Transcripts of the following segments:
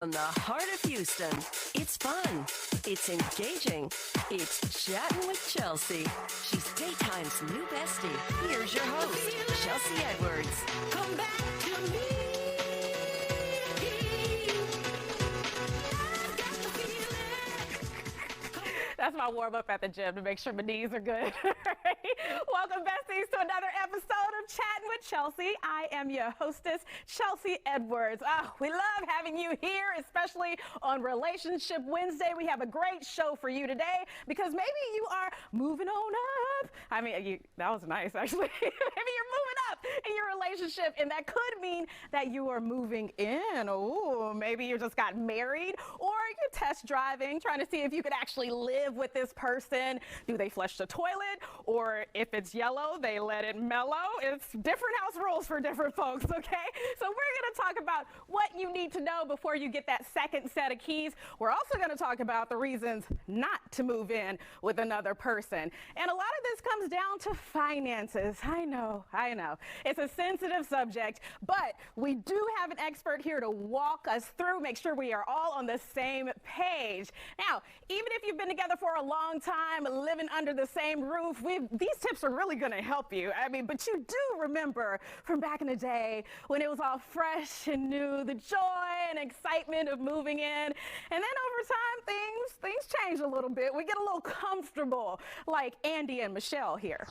From the heart of Houston, it's fun, it's engaging, it's Chattin' with Chelsea. She's daytime's new bestie. Here's your host, Chelsea Edwards. Come back to me. That's my warm-up at the gym to make sure my knees are good. Welcome, besties, to another episode of Chattin' with Chelsea. I am your hostess, Chelsea Edwards. We love having you here, especially on Relationship Wednesday. We have a great show for you today because maybe you are moving on up. I mean, that was nice, actually. Maybe you're moving up in your relationship, and that could mean that you are moving in. Oh, maybe you just got married, or you're test driving, trying to see if you could actually live with this person. Do they flush the toilet? Or if it's yellow, they let it mellow. It's different house rules for different folks, okay? So we're going to talk about what you need to know before you get that second set of keys. We're also going to talk about the reasons not to move in with another person. And a lot of this comes down to finances. I know. It's a sensitive subject, but we do have an expert here to walk us through, make sure we are all on the same page. Now, even if you've been together for a long time, living under the same roof, these tips are really going to help you. I mean, but you do remember from back in the day when it was all fresh and new, the joy and excitement of moving in. And then over time, things change a little bit. We get a little comfortable, like Andy and Michelle here.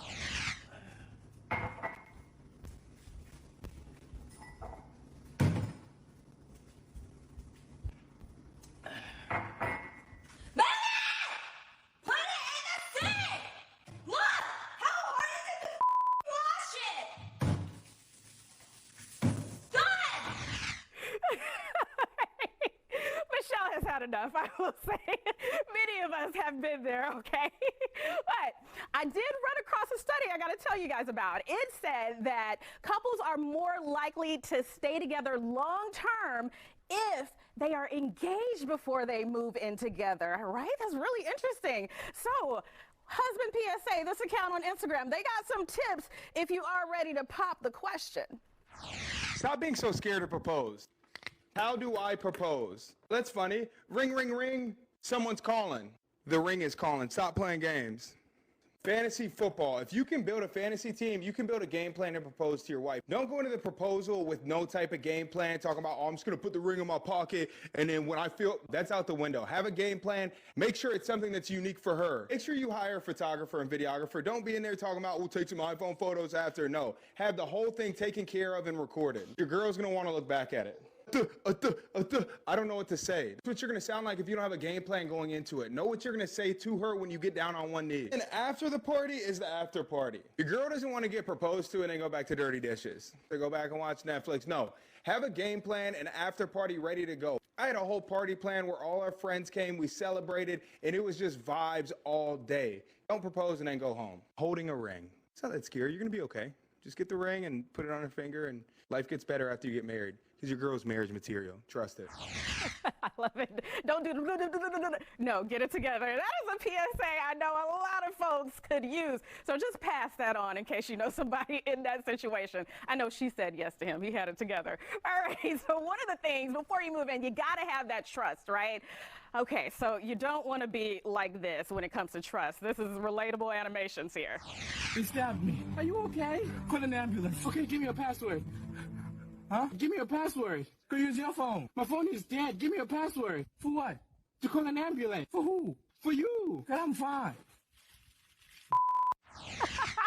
Enough, I will say. Many of us have been there, okay? But I did run across a study I got to tell you guys about. It said that couples are more likely to stay together long term if they are engaged before they move in together, right? That's really interesting. So, husband PSA, this account on Instagram, they got some tips if you are ready to pop the question. Stop being so scared to propose. How do I propose? That's funny. Ring, ring, ring. Someone's calling. The ring is calling. Stop playing games. Fantasy football. If you can build a fantasy team, you can build a game plan to propose to your wife. Don't go into the proposal with no type of game plan, talking about, oh, I'm just going to put the ring in my pocket, and then when I feel, that's out the window. Have a game plan. Make sure it's something that's unique for her. Make sure you hire a photographer and videographer. Don't be in there talking about, we'll take some iPhone photos after. No. Have the whole thing taken care of and recorded. Your girl's going to want to look back at it. I don't know what to say. That's what you're going to sound like if you don't have a game plan going into it. Know what you're going to say to her when you get down on one knee. And after the party is the after party. Your girl doesn't want to get proposed to and then go back to dirty dishes. They go back and watch Netflix. No. Have a game plan and after party ready to go. I had a whole party plan where all our friends came, we celebrated, and it was just vibes all day. Don't propose and then go home. Holding a ring. It's not that scary. You're going to be okay. Just get the ring and put it on her finger, and life gets better after you get married. Because your girl's marriage material. Trust it. I love it. Don't do no, get it together. That is a PSA I know a lot of folks could use. So just pass that on in case you know somebody in that situation. I know she said yes to him. He had it together. All right, so one of the things before you move in, you got to have that trust, right? Okay, so you don't want to be like this when it comes to trust. This is relatable animations here. He stabbed me. Are you okay? Call an ambulance. Okay, give me a password. Huh? Give me a password. Go use your phone. My phone is dead. Give me a password. For what? To call an ambulance. For who? For you. Cause I'm fine.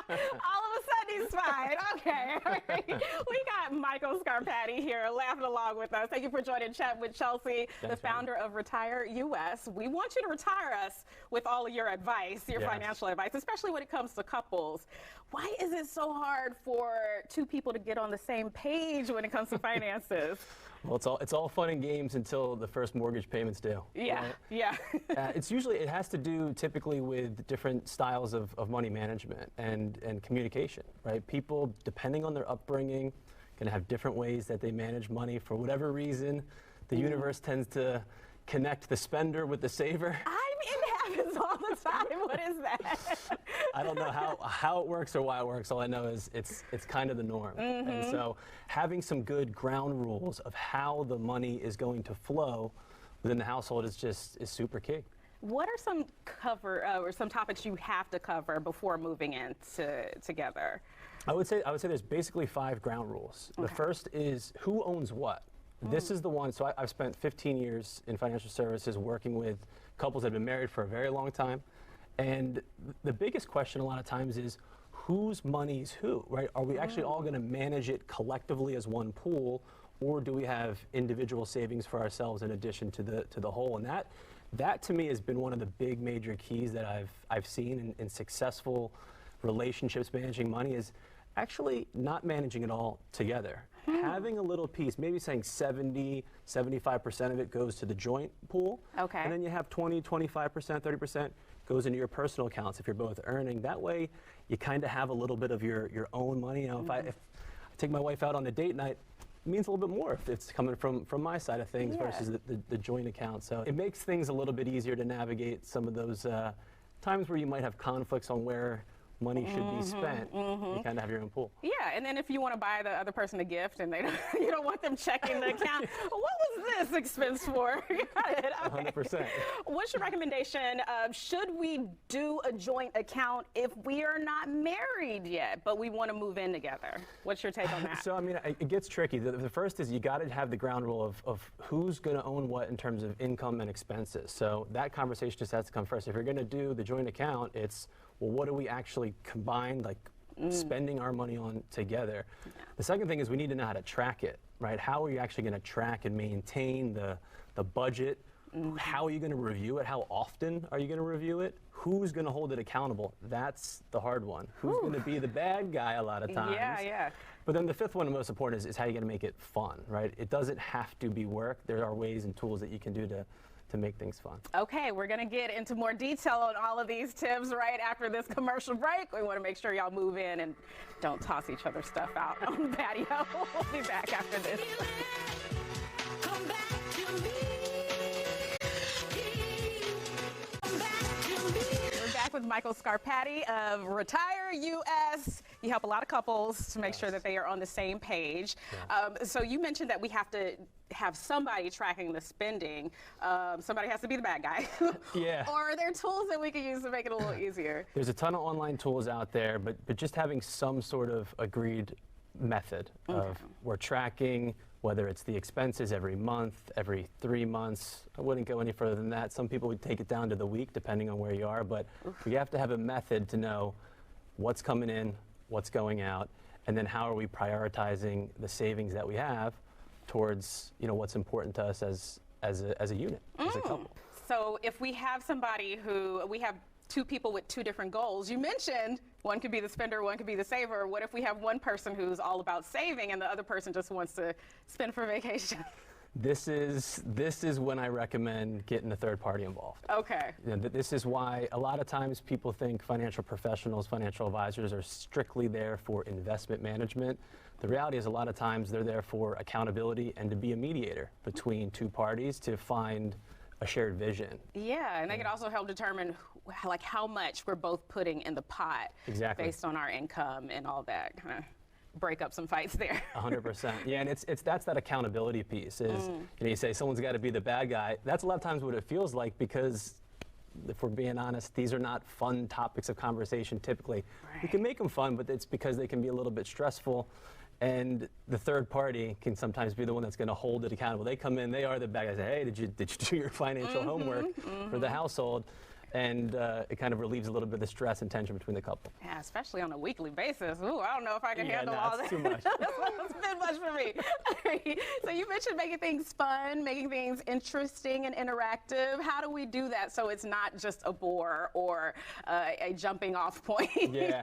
All of a sudden he's fine. Okay. All right. We got Michael Scarpati here laughing along with us. Thank you for joining Chat with Chelsea, the founder of Retire US. We want you to retire us with all of your advice, your financial advice, especially when it comes to couples. Why is it so hard for two people to get on the same page when it comes to finances? Well, it's all fun and games until the first mortgage payment's due. Yeah, right? yeah. It has to do typically with different styles of money management and communication, right? People, depending on their upbringing, can have different ways that they manage money. For whatever reason, the universe tends to connect the spender with the saver. I'm in happens all the time. What is that? I don't know how it works or why it works. All I know is it's kind of the norm. And so having some good ground rules of how the money is going to flow within the household is super key. What are some or some topics you have to cover before moving in together? I would say there's basically 5 ground rules. The first is who owns what. This is the one. So I've spent 15 years in financial services working with couples that have been married for a very long time, and the biggest question a lot of times is whose money's who, right? Are we actually all going to manage it collectively as one pool, or do we have individual savings for ourselves in addition to the whole? And that to me has been one of the big major keys that I've seen in successful relationships managing money is actually not managing it all together. Having a little piece, maybe saying 70, 75% of it goes to the joint pool. Okay. And then you have 20, 25%, 30% goes into your personal accounts if you're both earning. That way you kind of have a little bit of your own money. You know, if I take my wife out on a date night, it means a little bit more if it's coming from my side of things versus the joint account. So it makes things a little bit easier to navigate some of those times where you might have conflicts on where money should be spent. You kind of have your own pool. Yeah, and then if you want to buy the other person a gift and you don't want them checking the account, what was this expense for? Got it. Okay. 100%. What's your recommendation? Should we do a joint account if we are not married yet, but we want to move in together? What's your take on that? So, I mean, it gets tricky. The first is you got to have the ground rule of who's going to own what in terms of income and expenses. So that conversation just has to come first. If you're going to do the joint account, it's, well, what do we actually combine, like spending our money on together? Yeah. The second thing is we need to know how to track it, right? How are you actually going to track and maintain the budget? How are you going to review it? How often are you going to review it? Who's going to hold it accountable? That's the hard one. Who's going to be the bad guy a lot of times? Yeah. But then the fifth one, the most important, is how you're going to make it fun, right? It doesn't have to be work. There are ways and tools that you can do to make things fun. Okay, we're going to get into more detail on all of these tips right after this commercial break. We want to make sure y'all move in and don't toss each other's stuff out on the patio. We'll be back after this. Come back to me. Come back to me. We're back with Michael Scarpati of Retire US. You help a lot of couples to make sure that they are on the same page. Yeah. So you mentioned that we have to have somebody tracking the spending. Somebody has to be the bad guy. Yeah. Or are there tools that we can use to make it a little easier? There's a ton of online tools out there, but just having some sort of agreed method of we're tracking, whether it's the expenses every month, every 3 months. I wouldn't go any further than that. Some people would take it down to the week, depending on where you are, but we have to have a method to know what's coming in, what's going out, and then how are we prioritizing the savings that we have towards, you know, what's important to us as a unit, as a couple. So if we have somebody we have 2 people with 2 different goals. You mentioned one could be the spender, one could be the saver. What if we have one person who's all about saving and the other person just wants to spend for vacation? This is when I recommend getting a third party involved. Okay. You know, this is why a lot of times people think financial professionals, financial advisors are strictly there for investment management. The reality is a lot of times they're there for accountability and to be a mediator between 2 parties to find a shared vision. Yeah, and they can also help determine like how much we're both putting in the pot. Exactly. Based on our income and all that. Kind of break up some fights there. 100%. Yeah, and that's that accountability piece is, you know, you say someone's got to be the bad guy. That's a lot of times what it feels like because if we're being honest, these are not fun topics of conversation typically. Right. We can make them fun, but it's because they can be a little bit stressful. And the third party can sometimes be the one that's going to hold it accountable. They come in, they are the bad guys. Say, hey, did you do your financial homework for the household? And it kind of relieves a little bit of the stress and tension between the couple. Yeah, especially on a weekly basis. Ooh, I don't know if I can handle all that. Too much. That's a bit much for me. So you mentioned making things fun, making things interesting and interactive. How do we do that so it's not just a bore or a jumping off point? Yeah.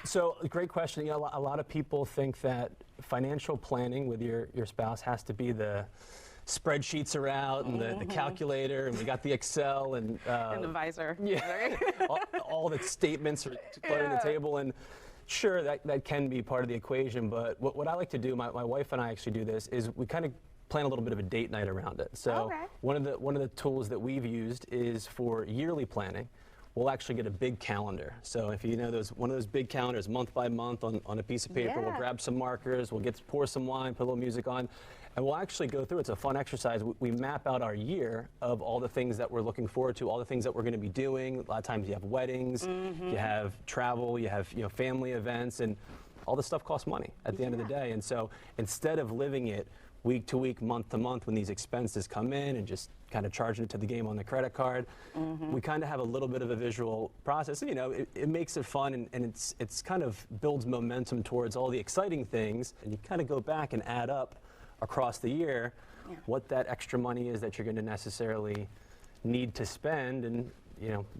So great question. You know, a lot of people think that financial planning with your spouse has to be the spreadsheets are out and the calculator and we got the Excel and the visor. Yeah, all the statements are put on the table, and sure that can be part of the equation, but what I like to do, my wife and I actually do this, is we kind of plan a little bit of a date night around it. So Okay. one of the tools that we've used is for yearly planning. We'll actually get a big calendar. So if you know one of those big calendars, month by month on a piece of paper, we'll Yeah. grab some markers, we'll pour some wine, put a little music on, and we'll actually go through. It's a fun exercise. We map out our year of all the things that we're looking forward to, all the things that we're going to be doing. A lot of times you have weddings, you have travel, you have family events, and all this stuff costs money at the end of the day. And so instead of living it week to week, month to month, when these expenses come in and just kind of charging it to the game on the credit card, we kind of have a little bit of a visual process. And, it makes it fun, and it's kind of builds momentum towards all the exciting things. And you kind of go back and add up across the year what that extra money is that you're going to necessarily need to spend. And,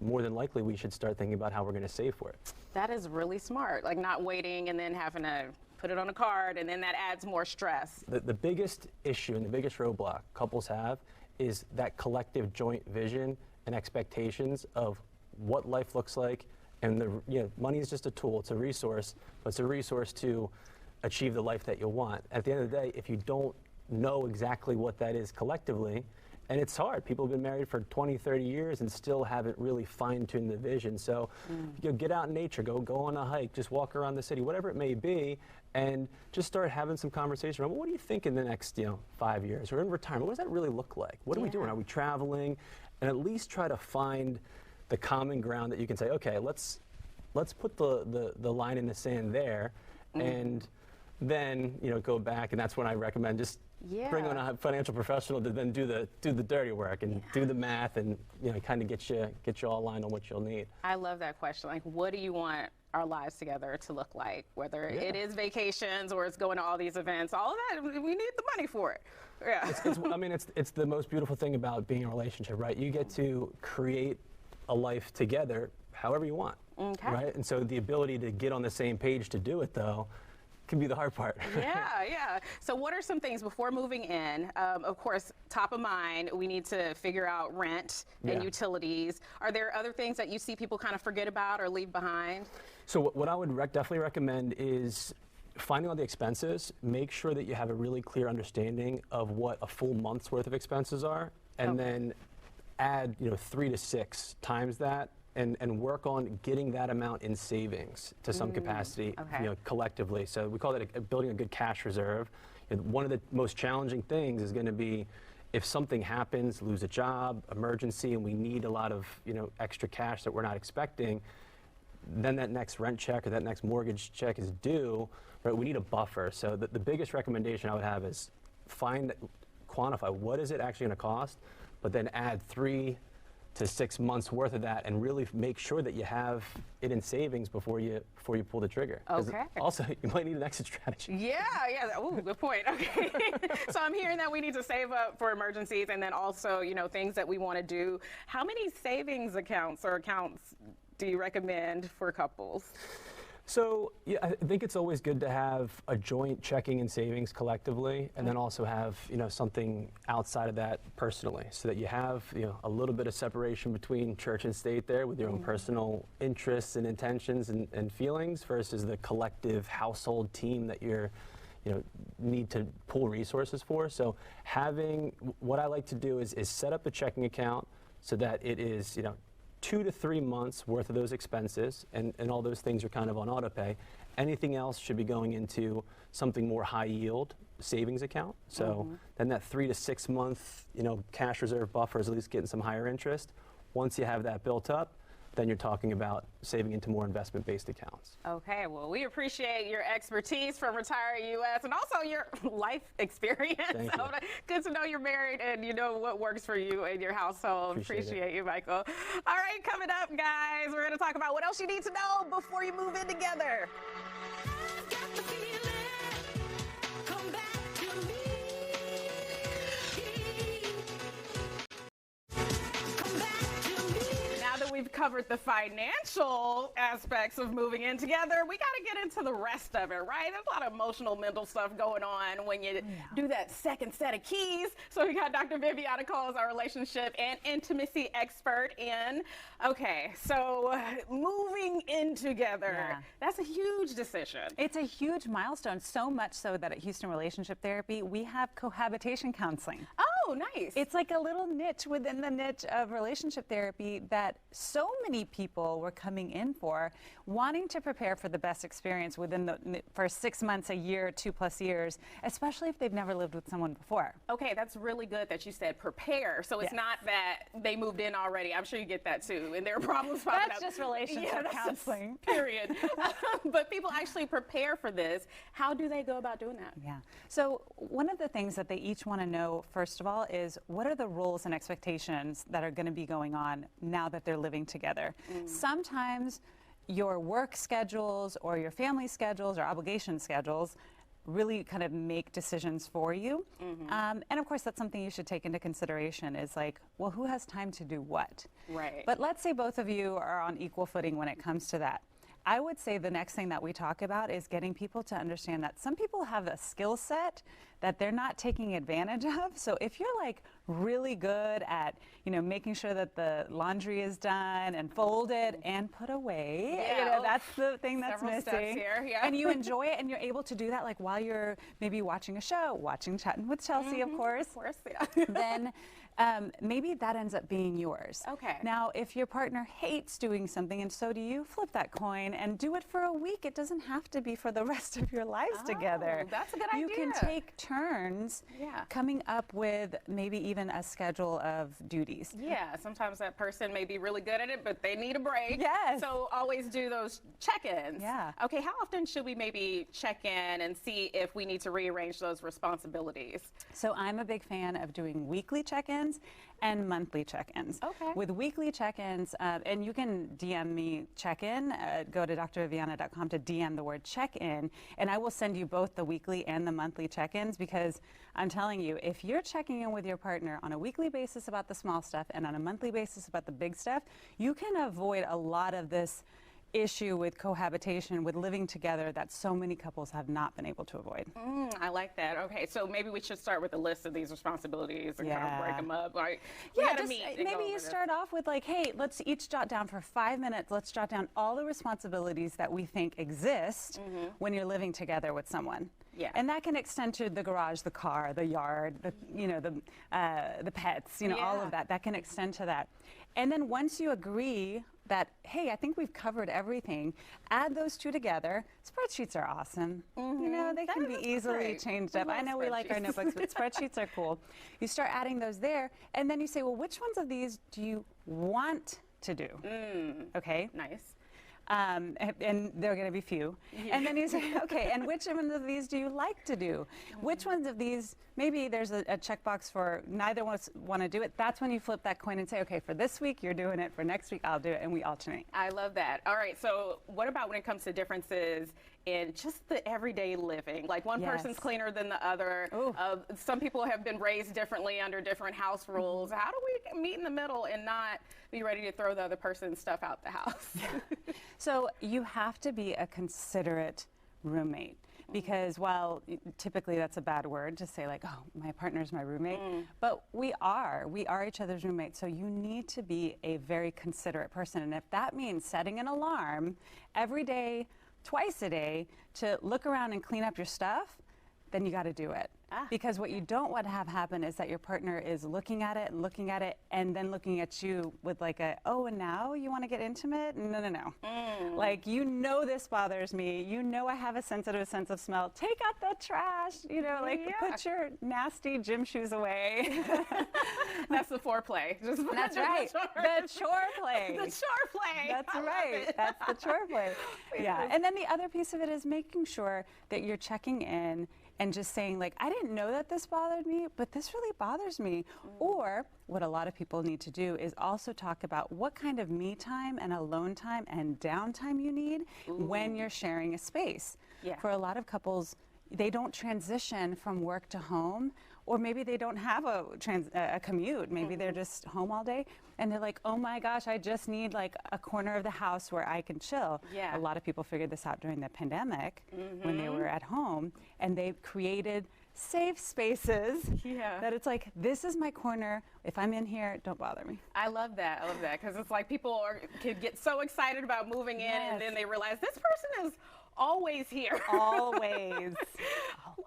more than likely, we should start thinking about how we're going to save for it. That is really smart. Like not waiting and then having to put it on a card, and then that adds more stress. The biggest issue and the biggest roadblock couples have is that collective joint vision and expectations of what life looks like. And money is just a tool, it's a resource, but it's a resource to achieve the life that you want. At the end of the day, if you don't know exactly what that is collectively, and it's hard. People have been married for 20, 30 years and still haven't really fine-tuned the vision. So get out in nature, go on a hike, just walk around the city, whatever it may be, and just start having some conversation around, what do you think in the next 5 years? Or in retirement, what does that really look like? What are we doing? Are we traveling? And at least try to find the common ground that you can say, okay, let's put the line in the sand there, and then go back. And that's when I recommend just bring on a financial professional to then do the dirty work and do the math, and kind of get you all aligned on what you'll need. I love that question. Like, what do you want our lives together to look like? Whether it is vacations or it's going to all these events, all of that, we need the money for it. Yeah. It's the most beautiful thing about being in a relationship, right? You get to create a life together however you want, right? And so the ability to get on the same page to do it, though, can be the hard part. Yeah. So what are some things before moving in? Of course, top of mind, we need to figure out rent and utilities. Are there other things that you see people kind of forget about or leave behind? So what I would definitely recommend is finding all the expenses. Make sure that you have a really clear understanding of what a full month's worth of expenses are, and then add 3 to 6 times that. And work on getting that amount in savings to some capacity, collectively. So we call that building a good cash reserve. And one of the most challenging things is going to be if something happens, lose a job, emergency, and we need a lot of extra cash that we're not expecting. Then that next rent check or that next mortgage check is due. Right? We need a buffer. So the biggest recommendation I would have is quantify what is it actually going to cost, but then add 3 to 6 months worth of that, and really make sure that you have it in savings before you pull the trigger. Okay. Also, you might need an exit strategy. Yeah. Ooh, good point. Okay. So I'm hearing that we need to save up for emergencies, and then also, things that we want to do. How many savings accounts do you recommend for couples? So I think it's always good to have a joint checking and savings collectively, and then also have something outside of that personally, so that you have a little bit of separation between church and state there, with your own personal interests and intentions and feelings, versus the collective household team that you're need to pull resources for. So what I like to do is set up a checking account so that it is 2 to 3 months worth of those expenses, and all those things are kind of on auto pay. Anything else should be going into something more high yield savings account. So then that 3 to 6 month cash reserve buffer is at least getting some higher interest. Once you have that built up, then you're talking about saving into more investment-based accounts. Okay, well, we appreciate your expertise from Retire US and also your life experience. Thank you. Good to know you're married and you know what works for you and your household. Appreciate you, Michael. All right, coming up, guys, we're going to talk about what else you need to know before you move in together. We've covered the financial aspects of moving in together. We got to get into the rest of it, right? There's a lot of emotional, mental stuff going on when you do that second set of keys. So we got Dr. Viviana Coles, our relationship and intimacy expert in. Okay, so moving in together, that's a huge decision. It's a huge milestone, so much so that at Houston Relationship Therapy, we have cohabitation counseling. Oh, nice. It's like a little niche within the niche of relationship therapy that so many people were coming in for, wanting to prepare for the best experience within the first 6 months, a year, 2+ years, especially if they've never lived with someone before. Okay, that's really good that you said prepare. So it's not that they moved in already. I'm sure you get that too, and there are problems popping up. That's just relationship counseling. Period. But people actually prepare for this. How do they go about doing that? Yeah. So one of the things that they each want to know, first of all, is what are the roles and expectations that are going to be going on now that they're living together? Sometimes your work schedules or your family schedules or obligation schedules really kind of make decisions for you. And of course, that's something you should take into consideration is like, well, who has time to do what? Right. But let's say both of you are on equal footing when it comes to that. I would say the next thing that we talk about is getting people to understand that some people have a skill set that they're not taking advantage of. So if you're like really good at, making sure that the laundry is done and folded and put away, that's the thing that's Several steps missing. here, And you enjoy it and you're able to do that like while you're maybe watching a show, watching Chattin' with Chelsea, of course. Of course, yeah. Then maybe that ends up being yours. Okay. Now, if your partner hates doing something and so do you, flip that coin and do it for a week. It doesn't have to be for the rest of your lives together. That's a good You idea. can take turns coming up with maybe even a schedule of duties. Yeah, sometimes that person may be really good at it, but they need a break. Yes. So always do those check-ins. Yeah. Okay, how often should we maybe check in and see if we need to rearrange those responsibilities? So I'm a big fan of doing weekly check-ins and monthly check-ins. Okay. With weekly check-ins, and you can DM me check-in, go to drviviana.com to DM the word check-in, and I will send you both the weekly and the monthly check-ins because I'm telling you, if you're checking in with your partner on a weekly basis about the small stuff and on a monthly basis about the big stuff, you can avoid a lot of this issue with cohabitation, with living together that so many couples have not been able to avoid. I like that. Okay, so maybe we should start with a list of these responsibilities and kind of break them up. Like, Maybe you start off with like, hey, let's each jot down for 5 minutes. Let's jot down all the responsibilities that we think exist when you're living together with someone. Yeah. And that can extend to the garage, the car, the yard, the pets, all of that. That can extend to that. And then once you agree that, hey, I think we've covered everything, add those two together. Spreadsheets are awesome. They can be easily changed up. I know we like our notebooks, but spreadsheets are cool. You start adding those there, and then you say, well, which ones of these do you want to do? Okay? Nice. And there are going to be few. And then you say, okay, and which one of these do you like to do? Which ones of these, maybe there's a checkbox for neither of us want to do it. That's when you flip that coin and say, okay, for this week, you're doing it. For next week, I'll do it. And we alternate. I love that. All right, so what about when it comes to differences in just the everyday living? Like one person's cleaner than the other. Some people have been raised differently under different house rules. How do we meet in the middle and not be ready to throw the other person's stuff out the house? So you have to be a considerate roommate. Because while typically that's a bad word to say like, oh, my partner's my roommate, but we are each other's roommates. So you need to be a very considerate person. And if that means setting an alarm every day, twice a day to look around and clean up your stuff, then you got to do it. Because what you don't want to have happen is that your partner is looking at it and then looking at you with like and now you want to get intimate? No. Like, this bothers me. I have a sensitive sense of smell. Take out the trash, put your nasty gym shoes away. That's the foreplay. That's right. The chore play. The chore play. That's right. That's the chore play. Yeah. And then the other piece of it is making sure that you're checking in and just saying like, I didn't know that this bothered me, but this really bothers me. Or what a lot of people need to do is also talk about what kind of me time and alone time and downtime you need when you're sharing a space. For a lot of couples, they don't transition from work to home or maybe they don't have a commute. Maybe they're just home all day, and they're like, oh my gosh, I just need like a corner of the house where I can chill. Yeah. A lot of people figured this out during the pandemic when they were at home, and they created safe spaces that it's like, this is my corner. If I'm in here, don't bother me. I love that. I love that, because it's like people can get so excited about moving in, and then they realize this person is always here. Always.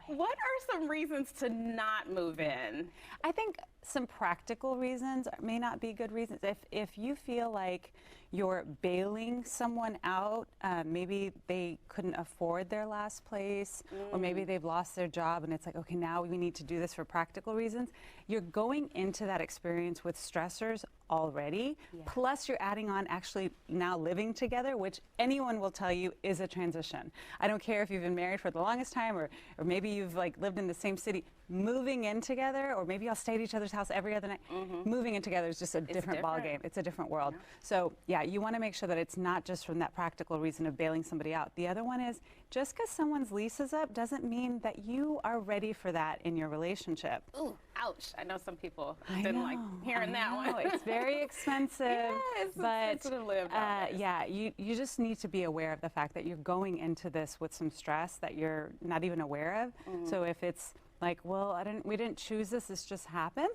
What are some reasons to not move in? I think some practical reasons may not be good reasons. If you feel like you're bailing someone out, maybe they couldn't afford their last place, or maybe they've lost their job, and it's like, okay, now we need to do this for practical reasons. You're going into that experience with stressors already, plus you're adding on actually now living together, which anyone will tell you is a transition. I don't care if you've been married for the longest time, or maybe you've like lived in the same city. Moving in together, or maybe I'll stay at each other's house every other night. Moving in together is just a different ballgame. It's a different world. So yeah, you want to make sure that it's not just from that practical reason of bailing somebody out. The other one is, just because someone's lease is up doesn't mean that you are ready for that in your relationship. Ooh, ouch. I know some people didn't like hearing that one. It's very expensive. It's but expensive to live nowadays. yeah, you just need to be aware of the fact that you're going into this with some stress that you're not even aware of. So if it's like, well, we didn't choose this, this just happened,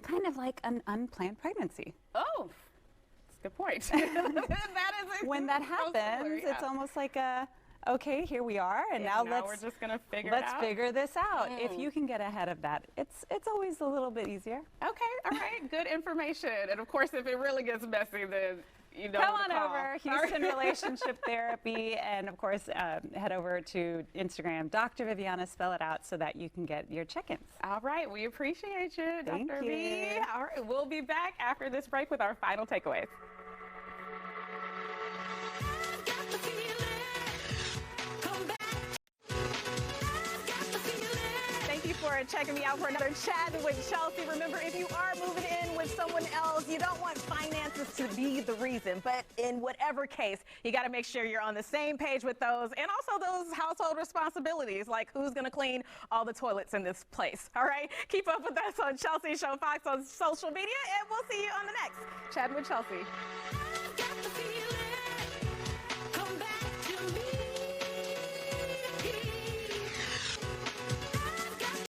kind of like an unplanned pregnancy. Oh, that's a good point. That is When that happens, it's almost like okay, here we are, and now we're just gonna let's figure this out. If you can get ahead of that, it's always a little bit easier. Okay, all right, good information. And of course, if it really gets messy, then you know come who to on call. over, Houston Relationship Therapy, and of course, head over to Instagram, Dr. Viviana, spell it out so that you can get your check-ins. All right, we appreciate you, Thank Dr. you. V. All right, we'll be back after this break with our final takeaways. Thank you for checking me out for another Chat with Chelsea. Remember, if you are moving in with someone else, you don't want finances to be the reason. But in whatever case, you got to make sure you're on the same page with those, and also those household responsibilities, like who's going to clean all the toilets in this place. All right? Keep up with us on Chelsea Show Fox on social media, and we'll see you on the next Chat with Chelsea.